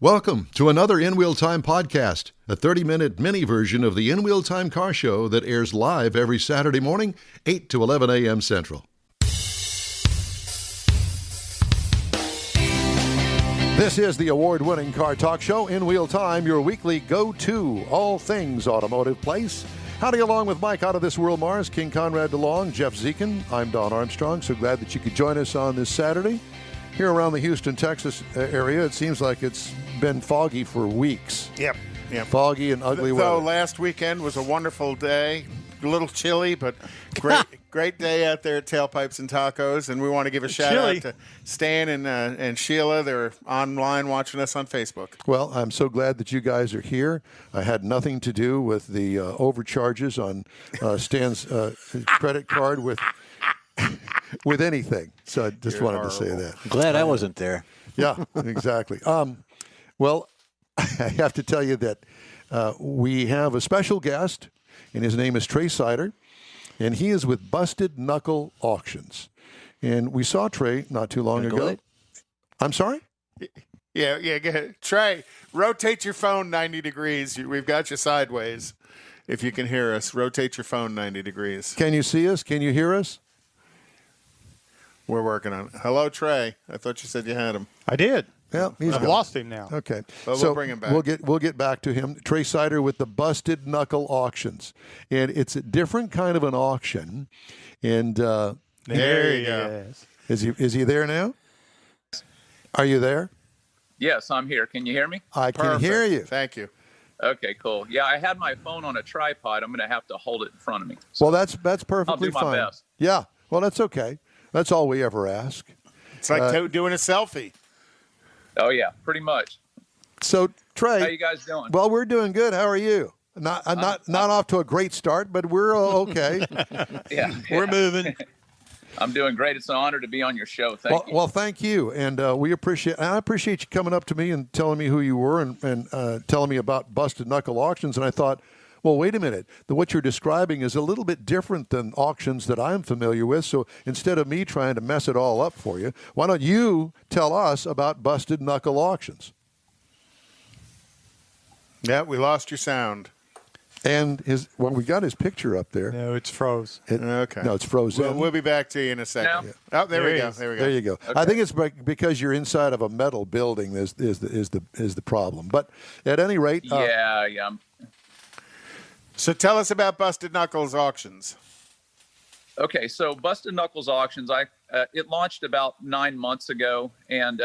Welcome to another In Wheel Time podcast, a 30-minute mini version of the In Wheel Time car show that airs live every Saturday morning, 8 to 11 a.m. Central. This is the award-winning car talk show, In Wheel Time, your weekly go-to all things automotive place. Howdy along with Mike out of this world, Mars, King Conrad DeLong, Jeff Dzeikan. I'm Don Armstrong. So glad that you could join us on this Saturday. Here around the Houston, Texas area, it seems like it's been foggy for weeks. Yep. Foggy and ugly weather. Though last weekend was a wonderful day. A little chilly, but great day out there at Tailpipes and Tacos. And we want to give a shout out to Stan and Sheila. They're online watching us on Facebook. Well, I'm so glad that you guys are here. I had nothing to do with the overcharges on Stan's credit card with anything. So I just wanted to say that. Glad I wasn't there. Yeah, exactly. Well, I have to tell you that we have a special guest, and his name is Trey Seiter, and he is with Busted Knuckle Auctions. And we saw Trey not too long ago. I'm sorry? Yeah, go ahead. Trey, rotate your phone 90 degrees. We've got you sideways. If you can hear us, rotate your phone 90 degrees. Can you see us? Can you hear us? We're working on it. Hello, Trey. I thought you said you had him. I did. Yeah, I've lost him now. Okay, but we'll bring him back. We'll get back to him. Trey Seiter with the Busted Knuckle Auctions, and it's a different kind of an auction. And there you go. Is he there now? Are you there? Yes, I'm here. Can you hear me? I can hear you. Thank you. Okay, cool. Yeah, I had my phone on a tripod. I'm going to have to hold it in front of me. So well, that's perfectly fine. I'll do my best. Yeah. Well, that's okay. That's all we ever ask. It's like doing a selfie. Oh yeah, pretty much. So Trey, how you guys doing? Well, we're doing good. How are you? Not off to a great start, but we're okay. Yeah, we're moving. I'm doing great. It's an honor to be on your show. Thank you. Well, thank you, and I appreciate you coming up to me and telling me who you were and telling me about Busted Knuckle Auctions. And I thought, well, wait a minute. What you're describing is a little bit different than auctions that I'm familiar with. So instead of me trying to mess it all up for you, why don't you tell us about Busted Knuckle Auctions? Yeah, we lost your sound. And we got his picture up there. No, it's froze. Okay. No, it's frozen. We'll be back to you in a second. No. Oh, there we go. There you go. Okay. I think it's because you're inside of a metal building is the problem. But at any rate, yeah. So tell us about Busted Knuckles Auctions. Okay, so Busted Knuckles Auctions, it launched about 9 months ago, and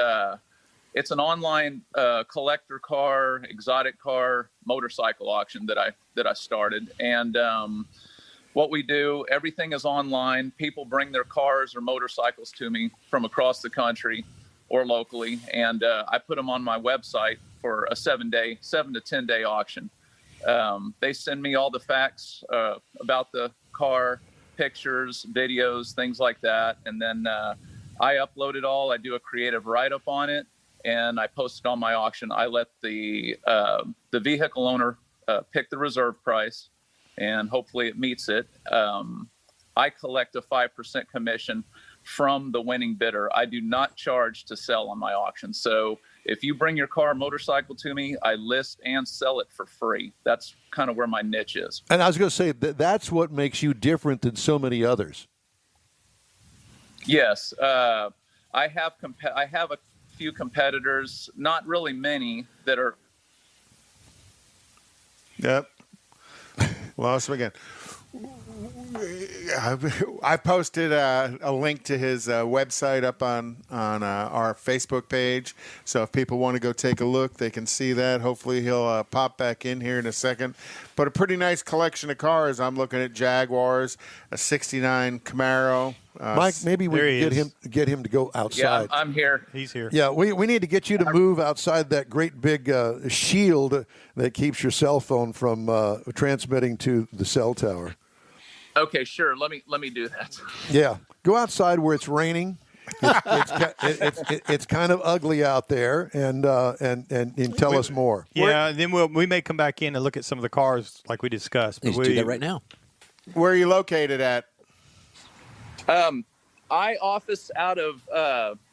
it's an online collector car, exotic car, motorcycle auction that I started. And what we do, everything is online. People bring their cars or motorcycles to me from across the country or locally, and I put them on my website for a 7 to 10 day auction. They send me all the facts about the car, pictures, videos, things like that. And then I upload it all. I do a creative write-up on it, and I post it on my auction. I let the vehicle owner pick the reserve price, and hopefully it meets it. I collect a 5% commission from the winning bidder. I do not charge to sell on my auction. So if you bring your car or motorcycle to me, I list and sell it for free. That's kind of where my niche is. And I was going to say that's what makes you different than so many others. Yes, I have a few competitors, not really many, that are. Yep. Lost him again. I posted a link to his website up on our Facebook page. So if people want to go take a look, they can see that. Hopefully he'll pop back in here in a second. But a pretty nice collection of cars. I'm looking at Jaguars, a 69 Camaro. Mike, maybe we get him to go outside. Yeah, I'm here. He's here. Yeah, we need to get you to move outside that great big shield that keeps your cell phone from transmitting to the cell tower. Okay, sure. Let me do that. Yeah, go outside where it's raining. It's kind of ugly out there, and tell us more. Yeah, and then we may come back in and look at some of the cars like we discussed. Let's do that right now. Where are you located at? I office out of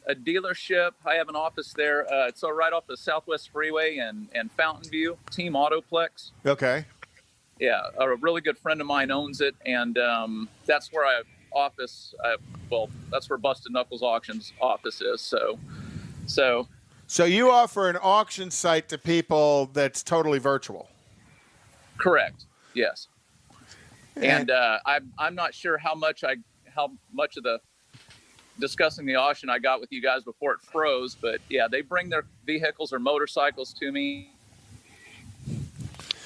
a dealership. I have an office there. It's right off the Southwest Freeway and Fountain View, Team Autoplex. Okay. Yeah, a really good friend of mine owns it, and that's where that's where Busted Knuckles Auction's office is. So you offer an auction site to people that's totally virtual. Correct. Yes. And I'm not sure how much of the discussing the auction I got with you guys before it froze, but yeah, they bring their vehicles or motorcycles to me.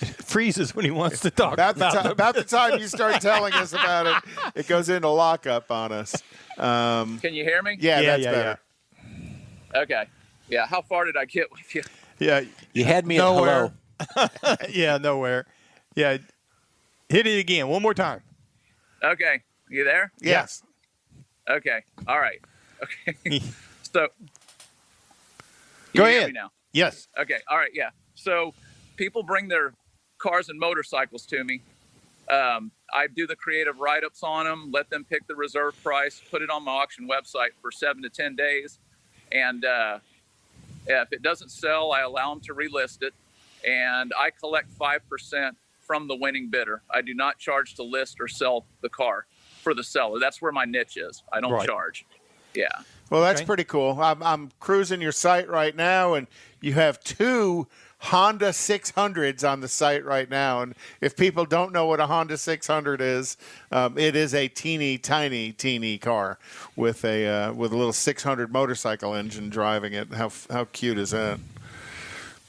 Freezes when he wants to talk about the time you start telling us about it, it goes into lockup on us. Can you hear me? Yeah, that's better. Yeah. Okay. Yeah. How far did I get with you? Yeah. You had me nowhere. At hello. Yeah, nowhere. Yeah. Hit it again. One more time. Okay. You there? Yes. Okay. All right. Okay. So. Go hear ahead. me now? Yes. Okay. All right. Yeah. So people bring their cars and motorcycles to me. I do the creative write-ups on them, let them pick the reserve price, put it on my auction website for 7 to 10 days. And if it doesn't sell, I allow them to relist it. And I collect 5% from the winning bidder. I do not charge to list or sell the car for the seller. That's where my niche is. I don't charge. Yeah. Well, that's pretty cool. I'm cruising your site right now, and you have 2 Honda 600s on the site right now. And if people don't know what a Honda 600 is, it is a teeny car with a little 600 motorcycle engine driving it. How cute is that?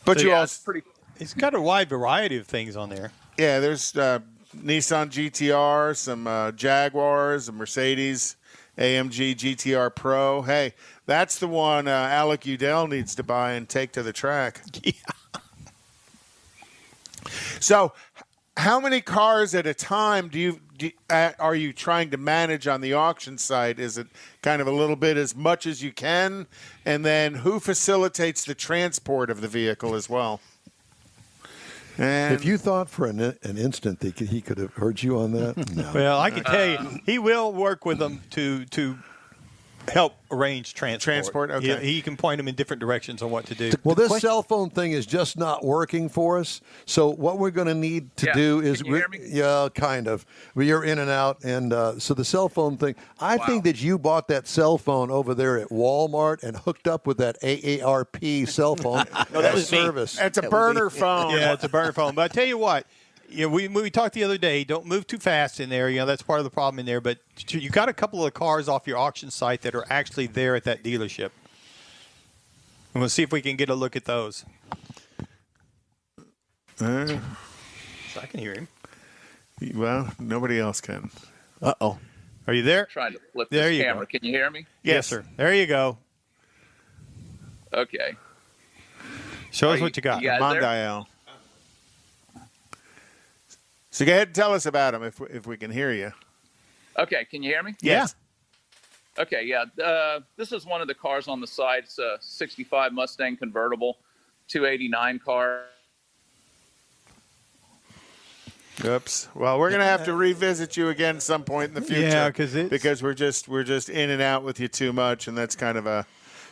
But so you yeah, also it's got a wide variety of things on there. Yeah, there's Nissan GTR, some Jaguars, a Mercedes AMG GTR Pro. Hey, that's the one Alec Udell needs to buy and take to the track. Yeah. So, how many cars at a time are you trying to manage on the auction site? Is it kind of a little bit as much as you can? And then who facilitates the transport of the vehicle as well? And if you thought for an instant that he could have heard you on that, no. Well, I can tell you, he will work with them to help arrange transport. Okay. He can point them in different directions on what to do. Well, this cell phone thing is just not working for us. So what we're going to need to do is, Can you hear me? yeah, kind of. You're in and out, and so the cell phone thing. I think that you bought that cell phone over there at Walmart and hooked up with that AARP cell phone that was me. service. it's a burner phone. Yeah, it's a burner phone. But I tell you what, we talked the other day. Don't move too fast in there. That's part of the problem in there. But you got a couple of cars off your auction site that are actually there at that dealership. And we'll see if we can get a look at those. So I can hear him. Well, nobody else can. Uh-oh. Are you there? Trying to flip There this you camera. go. Can you hear me? Yes, sir. There you go. Okay. Show us what you got. You guys there? Mondial. So go ahead and tell us about them if we can hear you. Okay. Can you hear me? Yes. Okay. Yeah. This is one of the cars on the side. It's a 65 Mustang convertible, 289 car. Oops. Well, we're gonna have to revisit you again at some point in the future. Yeah, because we're just in and out with you too much, and that's kind of a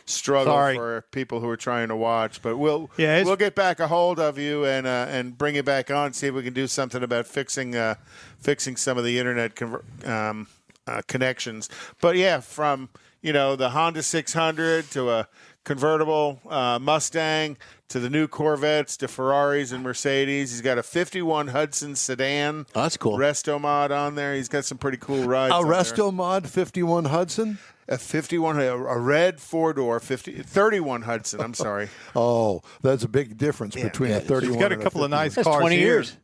struggle for people who are trying to watch. But we'll get back a hold of you and bring you back on, see if we can do something about fixing some of the internet connections. But yeah, from the Honda 600 to a convertible Mustang to the new Corvettes to Ferraris and Mercedes. He's got a 51 Hudson sedan. Oh, that's cool. Resto mod on there. He's got some pretty cool rides. A on there. Resto mod 51 Hudson? A 51, a red 4-door, 31 Hudson. I'm sorry. Oh, that's a big difference between a 31 He's got a and couple of 51. nice That's cars 20 here. years.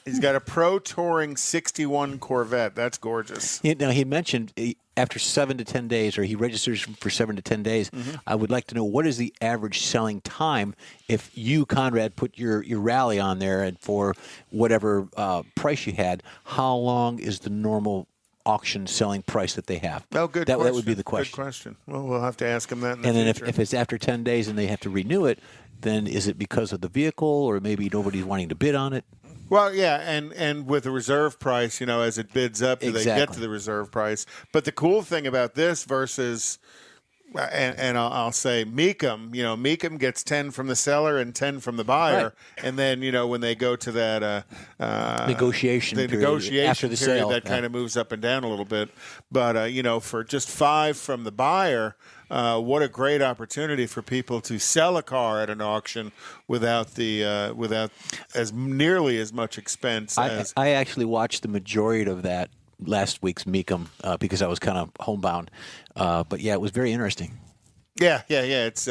He's got a Pro Touring 61 Corvette. That's gorgeous. Now, he mentioned after 7 to 10 days, or he registers for 7 to 10 days. Mm-hmm. I would like to know, what is the average selling time if you, Conrad, put your rally on there and for whatever price you had, how long is the normal auction selling price that they have? Oh, good That question. would be the question. Good question. Well, we'll have to ask him that in the And then future. if it's after 10 days and they have to renew it, then is it because of the vehicle, or maybe nobody's wanting to bid on it? Well, yeah, and with the reserve price, as it bids up, do they get Exactly. to the reserve price? But the cool thing about this versus And I'll say Mecum, Mecum gets 10 from the seller and 10 from the buyer. Right. And then, when they go to that negotiation period after the period, sale, that kind of moves up and down a little bit. But, for just 5 from the buyer, what a great opportunity for people to sell a car at an auction without as nearly as much expense. I actually watched the majority of that last week's Mecum because I was kind of homebound. But yeah, it was very interesting. Yeah. It's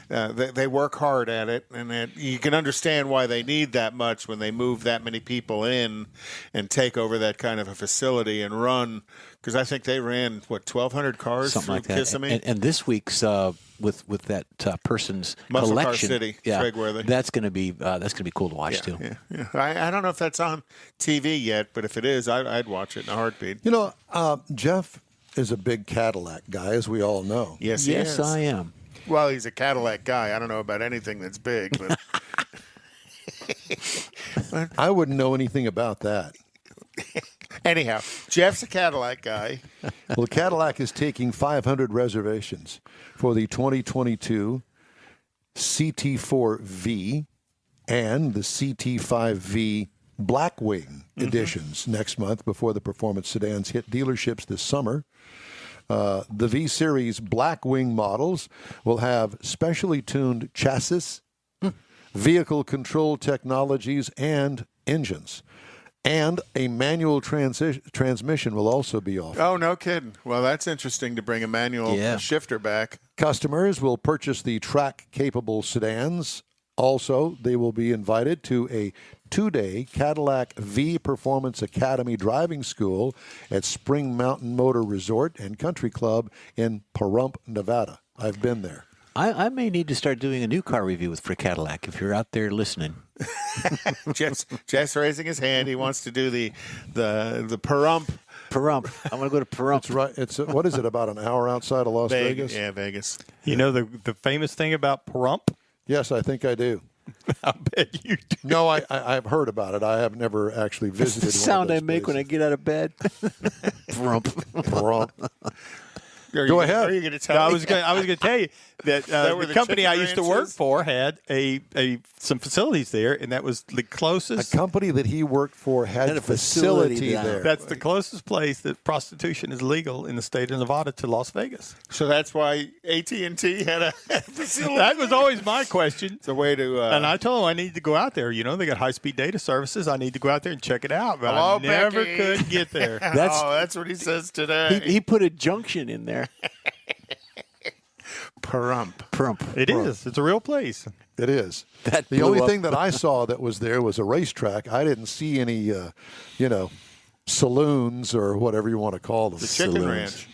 they work hard at it, and you can understand why they need that much when they move that many people in and take over that kind of a facility and run. Because I think they ran 1,200 cars, something like that. Kissimmee? And this week's with that person's Muscle collection, Car City, Craigworthy. That's going to be cool to watch too. Yeah. I don't know if that's on TV yet, but if it is, I'd watch it in a heartbeat. Jeff is a big Cadillac guy, as we all know. Yes, he is. I am. Well, he's a Cadillac guy. I don't know about anything that's big, but I wouldn't know anything about that. Anyhow, Jeff's a Cadillac guy. Well, Cadillac is taking 500 reservations for the 2022 CT4V and the CT5V Blackwing editions next month before the performance sedans hit dealerships this summer. The V-Series Blackwing models will have specially tuned chassis, vehicle control technologies, and engines. And a manual transmission will also be offered. Oh, no kidding. Well, that's interesting to bring a manual shifter back. Customers will purchase the track-capable sedans. Also, they will be invited to a 2-day Cadillac V Performance Academy driving school at Spring Mountain Motor Resort and Country Club in Pahrump, Nevada. I've been there. I may need to start doing a new car review for Cadillac if you're out there listening. Jeff's raising his hand. He wants to do the Pahrump. Pahrump. I want to go to Pahrump. That's right. It's what is it, about an hour outside of Las Vegas? Yeah, Vegas. You know the famous thing about Pahrump? Yes, I think I do. I bet you do. No, I've heard about it. I have never actually visited. That's the sound I make when I get out of bed. Pahrump. Pahrump. Go ahead. Are you going to tell I was going to tell you that the company I used to work ranches? for had some facilities there, and that was the closest. A company that he worked for had a facility there. That's the closest place that prostitution is legal in the state of Nevada to Las Vegas. So that's why AT&T had a facility. That was always my question. It's a way to. And I told them I need to go out there. They got high-speed data services. I need to go out there and check it out. But Hello, I never Becky. could get there. That's what he says today. He put a junction in there. Pahrump. It is. It's a real place. It is. That the blew only up. thing that I saw that was there was a racetrack. I didn't see any, saloons or whatever you want to call them. The chicken Saloons. ranch.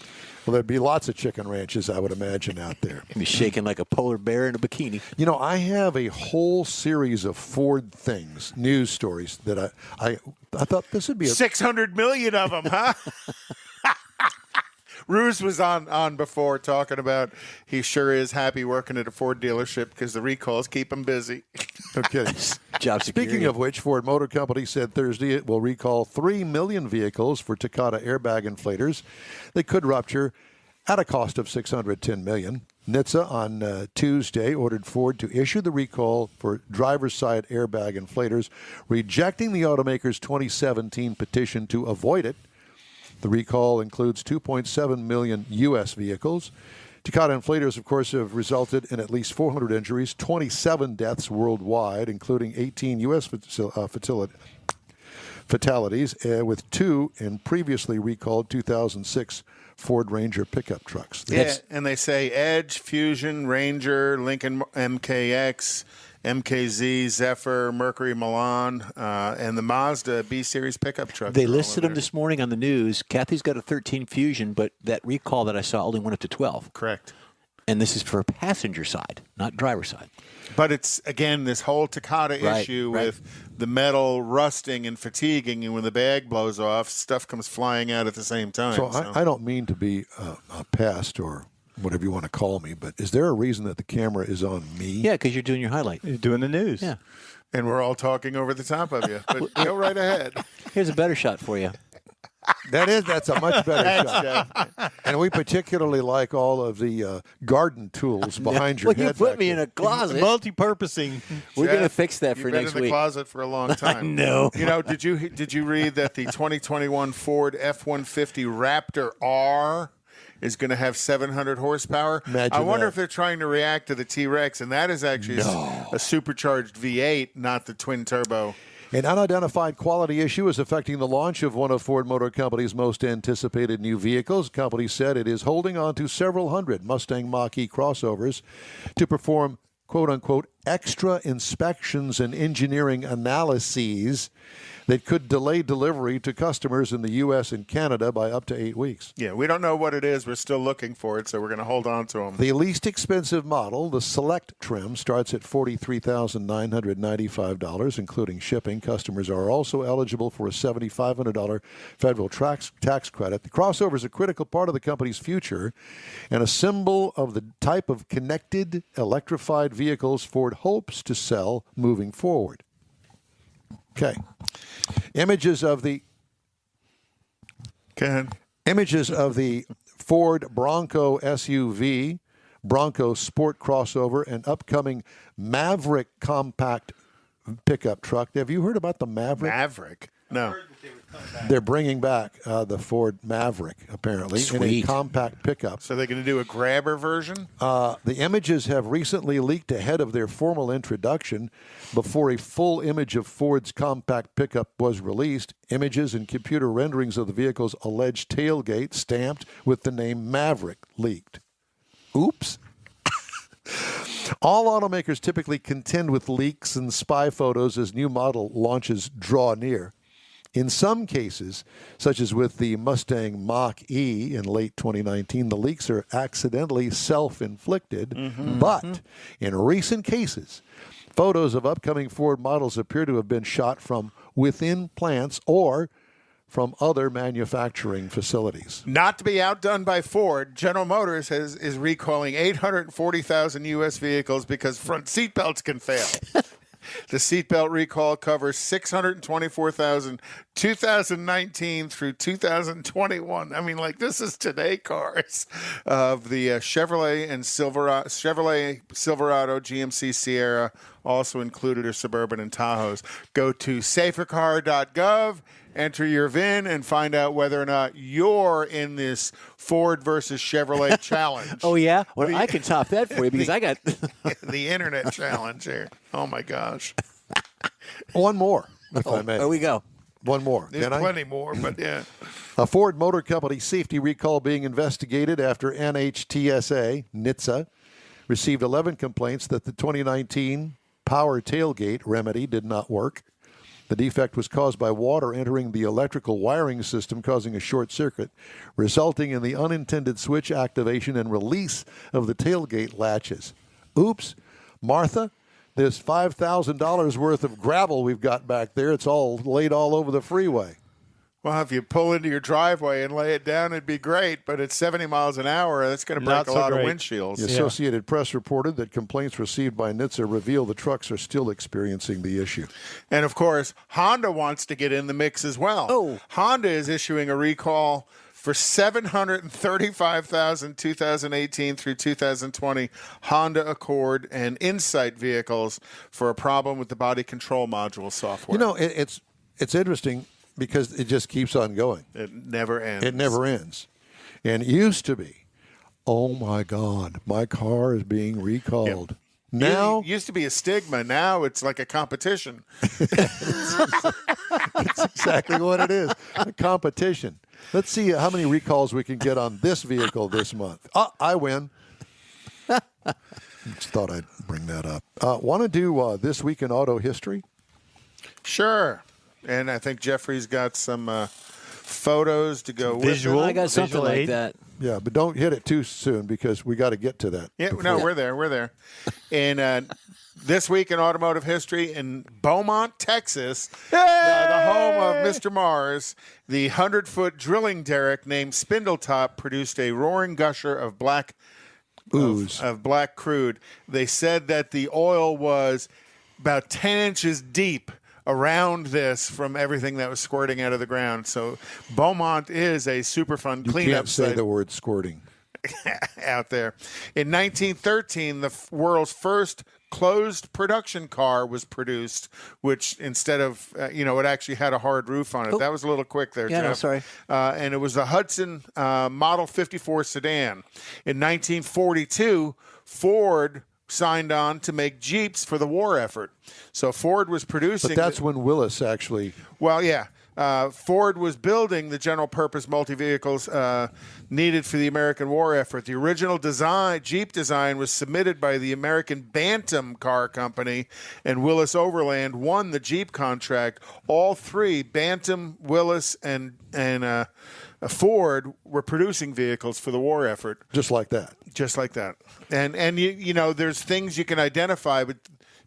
Well, there'd be lots of chicken ranches, I would imagine, out there. He's shaking like a polar bear in a bikini. I have a whole series of Ford things, news stories that I thought this would be 600 million of them, huh? Ruse was on before talking about he sure is happy working at a Ford dealership because the recalls keep him busy. Okay. Job security. Speaking of which, Ford Motor Company said Thursday it will recall 3 million vehicles for Takata airbag inflators. They could rupture at a cost of $610 million. NHTSA on Tuesday ordered Ford to issue the recall for driver's side airbag inflators, rejecting the automaker's 2017 petition to avoid it. The recall includes 2.7 million U.S. vehicles. Takata inflators, of course, have resulted in at least 400 injuries, 27 deaths worldwide, including 18 U.S. fatalities, with 2 in previously recalled 2006 Ford Ranger pickup trucks. Yeah, and they say Edge, Fusion, Ranger, Lincoln MKX, MKZ, Zephyr, Mercury Milan, and the Mazda B-Series pickup truck. They listed them this morning on the news. Kathy's got a 13 Fusion, but that recall that I saw only went up to 12. Correct. And this is for passenger side, not driver side. But it's, again, this whole Takata issue with the metal rusting and fatiguing, and when the bag blows off, stuff comes flying out at the same time. So I don't mean to be a pest or whatever you want to call me, but is there a reason that the camera is on me? Yeah, because you're doing your highlight. You're doing the news. Yeah. And we're all talking over the top of you. But go right ahead. Here's a better shot for you. That's a much better shot. And we particularly like all of the garden tools behind your Well, you head. put back me there. in a closet. Multi-purposing. We're going to Jeff, fix that for you've been next in the week. closet for a long time. know. You know, did you read that the 2021 Ford F-150 Raptor R is going to have 700 horsepower? Imagine I wonder that. if they're trying to react to the T-Rex, and that is actually a supercharged V8, not the twin turbo. An unidentified quality issue is affecting the launch of one of Ford Motor Company's most anticipated new vehicles. The company said it is holding on to several hundred Mustang Mach-E crossovers to perform, quote-unquote, extra inspections and engineering analyses that could delay delivery to customers in the U.S. and Canada by up to 8 weeks. Yeah, we don't know what it is. We're still looking for it, so we're going to hold on to them. The least expensive model, the Select trim, starts at $43,995, including shipping. Customers are also eligible for a $7,500 federal tax credit. The crossover is a critical part of the company's future and a symbol of the type of connected, electrified vehicles Ford hopes to sell moving forward. Okay. Images of the Ford Bronco SUV, Bronco Sport crossover, and upcoming Maverick compact pickup truck. Have you heard about the Maverick? Maverick? No. They're bringing back the Ford Maverick, apparently, in a Sweet. compact pickup. So they're going to do a grabber version? The images have recently leaked ahead of their formal introduction. Before a full image of Ford's compact pickup was released, images and computer renderings of the vehicle's alleged tailgate stamped with the name Maverick leaked. Oops. All automakers typically contend with leaks and spy photos as new model launches draw near. In some cases, such as with the Mustang Mach-E in late 2019, the leaks are accidentally self-inflicted. But in recent cases, photos of upcoming Ford models appear to have been shot from within plants or from other manufacturing facilities. Not to be outdone by Ford, General Motors is recalling 840,000 U.S. vehicles because front seatbelts can fail. The seatbelt recall covers 624,000 2019 through 2021. I mean, like, this is today cars of the Chevrolet Silverado, GMC Sierra, also included are Suburban and Tahoes. Go to safercar.gov, enter your VIN, and find out whether or not you're in this Ford versus Chevrolet challenge. Oh, yeah? Well, I can top that for you because I got... The internet challenge here. Oh, my gosh. One more, if I may. There we go. One more. There's Can I? plenty more, but yeah. A Ford Motor Company safety recall being investigated after NHTSA received 11 complaints that the 2019 power tailgate remedy did not work. The defect was caused by water entering the electrical wiring system, causing a short circuit, resulting in the unintended switch activation and release of the tailgate latches. Oops, Martha, there's $5,000 worth of gravel we've got back there. It's all laid all over the freeway. Well, if you pull into your driveway and lay it down, it'd be great, but at 70 miles an hour, that's going to break Not a so lot great. of windshields. The Associated Press reported that complaints received by NHTSA reveal the trucks are still experiencing the issue. And, of course, Honda wants to get in the mix as well. Oh. Honda is issuing a recall for 735,000 2018 through 2020 Honda Accord and Insight vehicles for a problem with the body control module software. You know, it's interesting because it just keeps on going. It never ends. It never ends. And it used to be, oh, my God, my car is being recalled. Now, It used to be a stigma. Now it's like a competition. that's exactly what it is, a competition. Let's see how many recalls we can get on this vehicle this month. I win. Just thought I'd bring that up. Want to do This Week in Auto History? Sure. And I think Jeffrey's got some photos to go Visual. with it. I got something Visual like aid. that. Yeah, but don't hit it too soon because we got to get to that. Yeah, before- no, we're there. And This Week in Automotive History in Beaumont, Texas, the home of Mr. Mars, the 100-foot drilling derrick named Spindletop produced a roaring gusher of black ooze. of black crude. They said that the oil was about 10 inches deep around this from everything that was squirting out of the ground. So Beaumont is a super fun cleanup You can't say site the word squirting. out there. In 1913, the world's first closed production car was produced, which instead of, it actually had a hard roof on it. Oh. That was a little quick there, Yeah, Jeff. no, sorry. And it was the Hudson Model 54 sedan. In 1942, Ford signed on to make Jeeps for the war effort. So Ford was producing... But that's when Willis actually... Well, yeah. Ford was building the general-purpose multi-vehicles needed for the American war effort. The original Jeep design was submitted by the American Bantam Car Company, and Willis Overland won the Jeep contract. All three, Bantam, Willis, and Ford, were producing vehicles for the war effort. Just like that. Just like that. And there's things you can identify, but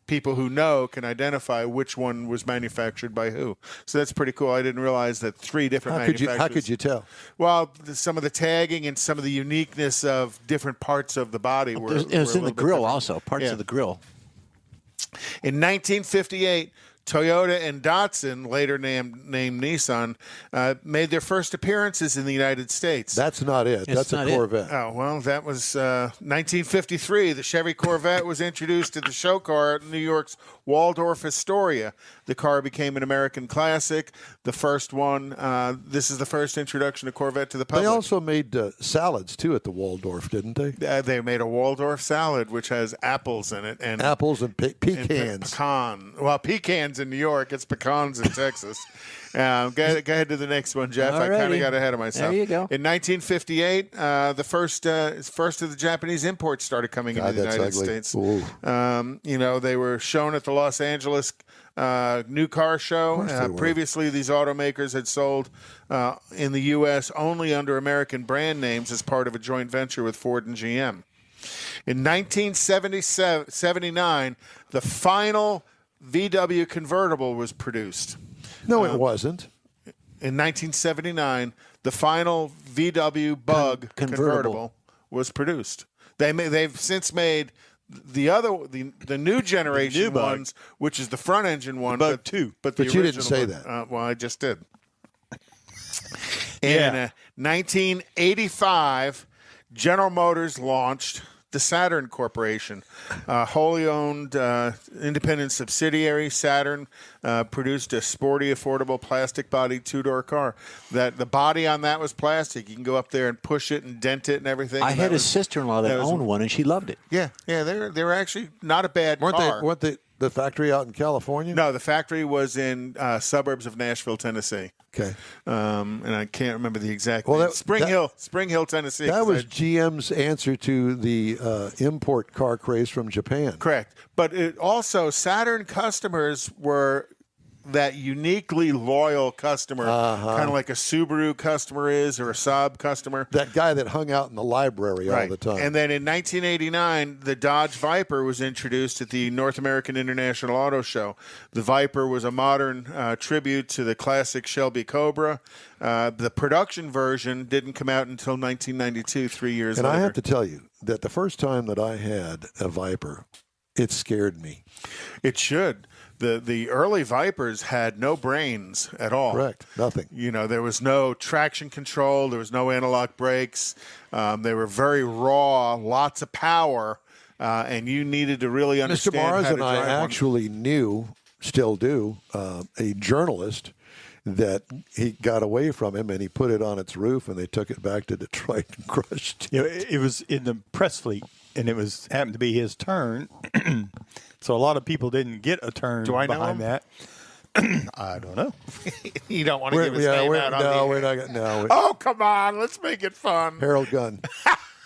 people who know can identify which one was manufactured by who. So that's pretty cool. I didn't realize that three different manufacturers. How could you tell? Well, some of the tagging and some of the uniqueness of different parts of the body were. It's in the grill also, parts of the grill. In 1958, Toyota and Datsun, later named Nissan, made their first appearances in the United States. That's not it. That's a Corvette. Oh, well, that was 1953. The Chevy Corvette was introduced at the show car at New York's Waldorf Astoria. The car became an American classic. The first one, this is the first introduction of Corvette to the public. They also made salads, too, at the Waldorf, didn't they? They made a Waldorf salad, which has apples in it. And apples and pecans. And pecan. Well, pecans in New York. It's pecans in Texas. Go ahead to the next one, Jeff. Alrighty. I kind of got ahead of myself. There you go. In 1958, the first of the Japanese imports started coming into the United States. They were shown at the Los Angeles new car show. Previously, these automakers had sold in the U.S. only under American brand names as part of a joint venture with Ford and GM. In 1979, the final VW convertible was produced. No, it wasn't. In 1979, the final VW Bug convertible was produced. They've since made the new generation ones, which is the front engine one, Bug 2. But you didn't say that. Well, I just did. In 1985, General Motors launched the Saturn Corporation, wholly owned independent subsidiary. Saturn produced a sporty, affordable, plastic-bodied two-door car. That the body on that was plastic. You can go up there and push it and dent it and everything. I had a sister-in-law that owned one, and she loved it. Yeah, they were actually not a bad car. Weren't they the factory out in California? No, the factory was in suburbs of Nashville, Tennessee. Okay. And I can't remember the exact name. Spring Hill, Tennessee. That was GM's answer to the import car craze from Japan. Correct. But it also, Saturn customers were that uniquely loyal customer, kind of like a Subaru customer is or a Saab customer. That guy that hung out in the library all the time. And then in 1989, the Dodge Viper was introduced at the North American International Auto Show. The Viper was a modern tribute to the classic Shelby Cobra. The production version didn't come out until 1992, 3 years later. And I have to tell you that the first time that I had a Viper, it scared me. It should. The early Vipers had no brains at all. Correct. Nothing. There was no traction control. There was no analog brakes. They were very raw, lots of power, and you needed to really understand Mr. Mars how to and I drive actually knew, still do, a journalist that he got away from him, and he put it on its roof, and they took it back to Detroit and crushed it. It was in the press fleet, and it happened to be his turn. So a lot of people didn't get a turn behind that. I don't know. You don't want to give his name out on the air. We're not. No. Oh, come on. Let's make it fun. Harold Gunn.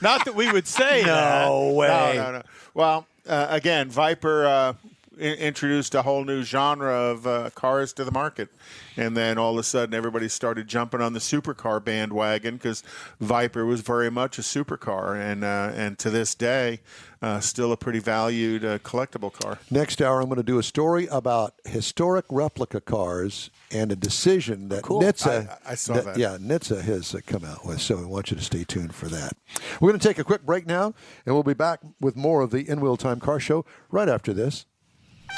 Not that we would say that. No way. No. Well, again, Viper introduced a whole new genre of cars to the market. And then all of a sudden, everybody started jumping on the supercar bandwagon because Viper was very much a supercar. And to this day, still a pretty valued collectible car. Next hour, I'm going to do a story about historic replica cars and a decision that NHTSA, I saw that. Yeah, NHTSA has come out with. So I want you to stay tuned for that. We're going to take a quick break now, and we'll be back with more of the In Wheel Time Car Show right after this.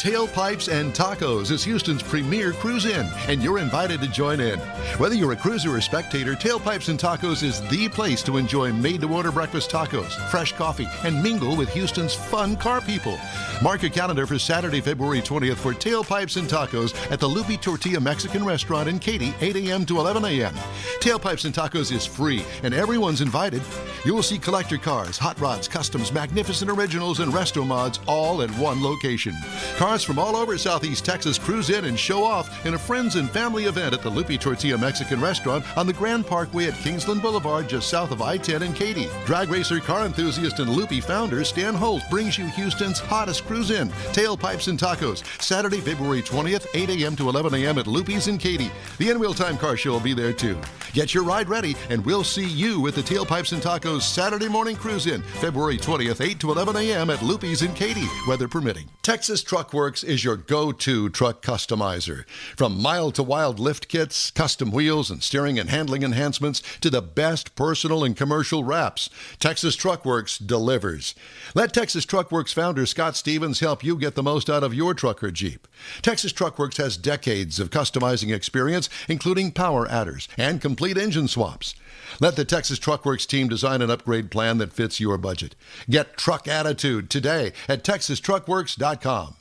Tailpipes and Tacos is Houston's premier cruise-in, and you're invited to join in. Whether you're a cruiser or spectator, Tailpipes and Tacos is the place to enjoy made-to-order breakfast tacos, fresh coffee, and mingle with Houston's fun car people. Mark your calendar for Saturday, February 20th for Tailpipes and Tacos at the Lupe Tortilla Mexican Restaurant in Katy, 8 a.m. to 11 a.m. Tailpipes and Tacos is free, and everyone's invited. You will see collector cars, hot rods, customs, magnificent originals, and resto mods all at one location. Cars from all over Southeast Texas cruise in and show off in a friends and family event at the Lupe Tortilla Mexican Restaurant on the Grand Parkway at Kingsland Boulevard, just south of I-10 in Katy. Drag racer, car enthusiast, and Lupe founder Stan Holt brings you Houston's hottest cruise-in, Tailpipes and Tacos, Saturday, February 20th, 8 a.m. to 11 a.m. at Lupe's in Katy. The In-Wheel Time Car Show will be there too. Get your ride ready, and we'll see you at the Tailpipes and Tacos Saturday morning cruise-in, February 20th, 8 to 11 a.m. at Lupe's in Katy, weather permitting. Texas Truck Works is your go-to truck customizer. From mild to wild lift kits, custom wheels, and steering and handling enhancements to the best personal and commercial wraps, Texas Truck Works delivers. Let Texas Truck Works founder Scott Stevens help you get the most out of your truck or Jeep. Texas Truck Works has decades of customizing experience, including power adders and complete engine swaps. Let the Texas Truck Works team design an upgrade plan that fits your budget. Get truck attitude today at TexasTruckWorks.com.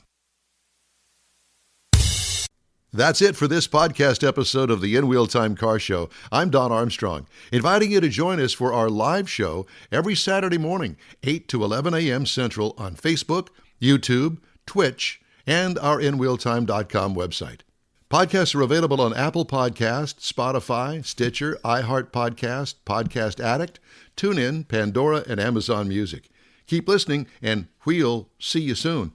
That's it for this podcast episode of the In-Wheel Time Car Show. I'm Don Armstrong, inviting you to join us for our live show every Saturday morning, 8 to 11 a.m. Central on Facebook, YouTube, Twitch, and our InWheelTime.com website. Podcasts are available on Apple Podcasts, Spotify, Stitcher, iHeart Podcast, Podcast Addict, TuneIn, Pandora, and Amazon Music. Keep listening, and we'll see you soon.